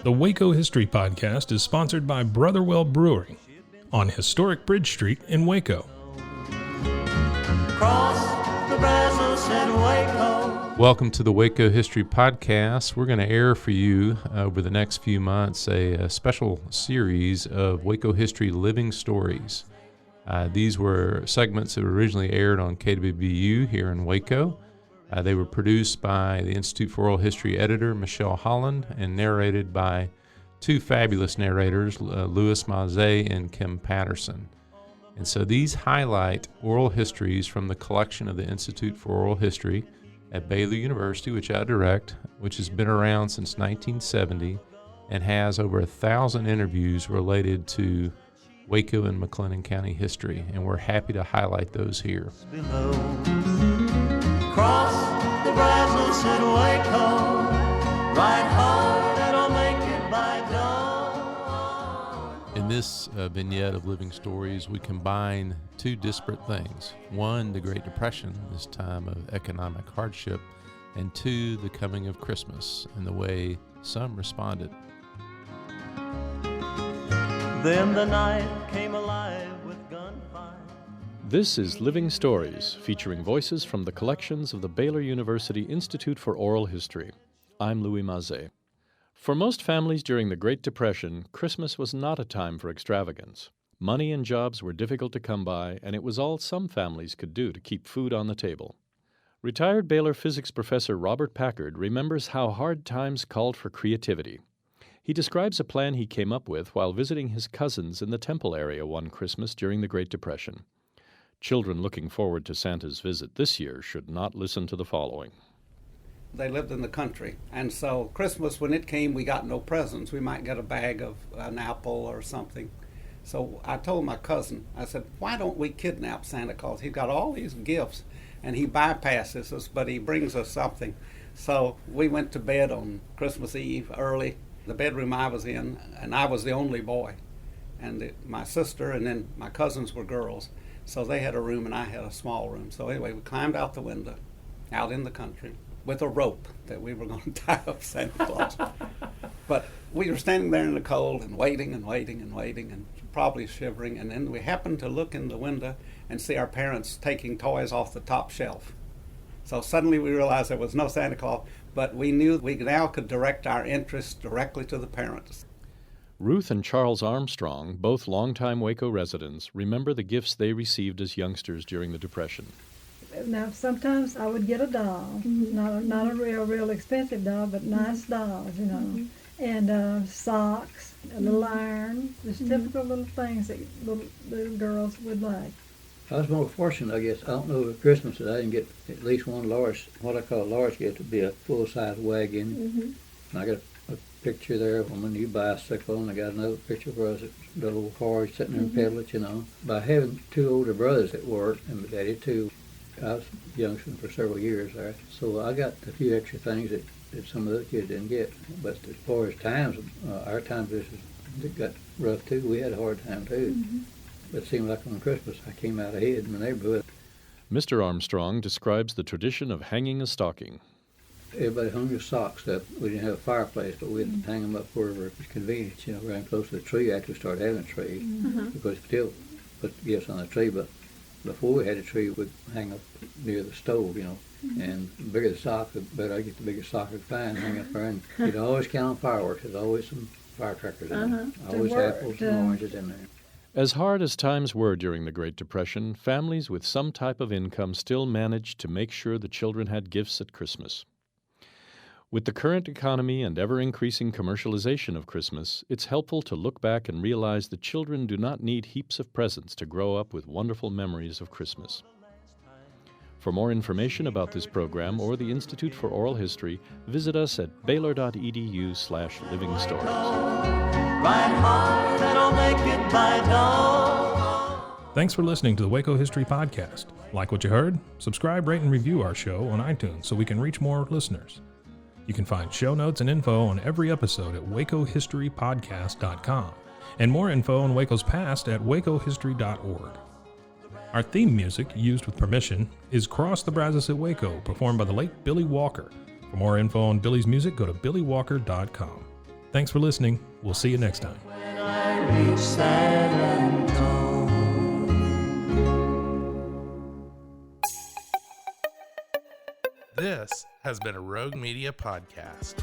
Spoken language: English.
The Waco History Podcast is sponsored by Brotherwell Brewing on historic Bridge Street in Waco. Welcome to the Waco History Podcast. We're going to air for you over the next few months a special series of Waco History Living Stories. These were segments that were originally aired on KWBU here in Waco. They were produced by the Institute for Oral History editor, Michelle Holland, and narrated by two fabulous narrators, Louis Mazé and Kim Patterson. And so these highlight oral histories from the collection of the Institute for Oral History at Baylor University, which I direct, which has been around since 1970 and has over 1,000 interviews related to Waco and McLennan County history. And we're happy to highlight those here. Cross the Brazos at Waco, ride hard and I'll make it by dawn. In this vignette of Living Stories, we combine two disparate things. One, the Great Depression, this time of economic hardship, and two, the coming of Christmas and the way some responded. Then the night came alive with gunfire. This is Living Stories, featuring voices from the collections of the Baylor University Institute for Oral History. I'm Louis Mazé. For most families during the Great Depression, Christmas was not a time for extravagance. Money and jobs were difficult to come by, and it was all some families could do to keep food on the table. Retired Baylor physics professor Robert Packard remembers how hard times called for creativity. He describes a plan he came up with while visiting his cousins in the Temple area one Christmas during the Great Depression. Children looking forward to Santa's visit this year should not listen to the following. They lived in the country, and so Christmas, when it came, we got no presents. We might get a bag of an apple or something. So I told my cousin, I said, why don't we kidnap Santa Claus? He's got all these gifts, and he bypasses us, but he brings us something. So we went to bed on Christmas Eve early. The bedroom I was in, and I was the only boy. And my sister and then my cousins were girls. So they had a room and I had a small room. So anyway, we climbed out the window, out in the country, with a rope that we were going to tie up Santa Claus. But we were standing there in the cold and waiting and waiting and waiting and probably shivering. And then we happened to look in the window and see our parents taking toys off the top shelf. So suddenly we realized there was no Santa Claus, but we knew we now could direct our interest directly to the parents. Ruth and Charles Armstrong, both longtime Waco residents, remember the gifts they received as youngsters during the Depression. Now, sometimes I would get a doll, not a real expensive doll, but nice dolls, you know, and socks, a little iron, just typical little things that little girls would like. I was more fortunate, I guess. I don't know, at Christmas that I didn't get at least one large, what I call a large gift, would be a full-size wagon. And I got a picture there of a new bicycle, and I got another picture of us, the little car sitting there and pedal it, you know. By having two older brothers that worked, and my daddy too, I was a youngster for several years there. So I got a few extra things that some of the kids didn't get. But as far as times, our times it got rough too. We had a hard time too. But it seemed like on Christmas I came out ahead in the neighborhood. Mr. Armstrong describes the tradition of hanging a stocking. Everybody hung their socks up. We didn't have a fireplace, but we'd hang them up wherever it was convenient, you know, around close to the tree after we started having a tree. Because we still put gifts on the tree, but before we had a tree, we'd hang up near the stove, you know. And the bigger the sock, the better I get the biggest sock I could find, hang up there. And you'd always count on fireworks. There's always some firecrackers in there. Always apples and oranges in there. As hard as times were during the Great Depression, families with some type of income still managed to make sure the children had gifts at Christmas. With the current economy and ever-increasing commercialization of Christmas, it's helpful to look back and realize that children do not need heaps of presents to grow up with wonderful memories of Christmas. For more information about this program or the Institute for Oral History, visit us at baylor.edu/livingstories. Ride hard and I'll make it by dawn. Thanks for listening to the Waco History Podcast. Like what you heard? Subscribe, rate, and review our show on iTunes so we can reach more listeners. You can find show notes and info on every episode at wacohistorypodcast.com and more info on Waco's past at wacohistory.org. Our theme music, used with permission, is Cross the Brazos at Waco, performed by the late Billy Walker. For more info on Billy's music, go to billywalker.com. Thanks for listening. We'll see you next time. When I reach San Antonio. This has been a Rogue Media podcast.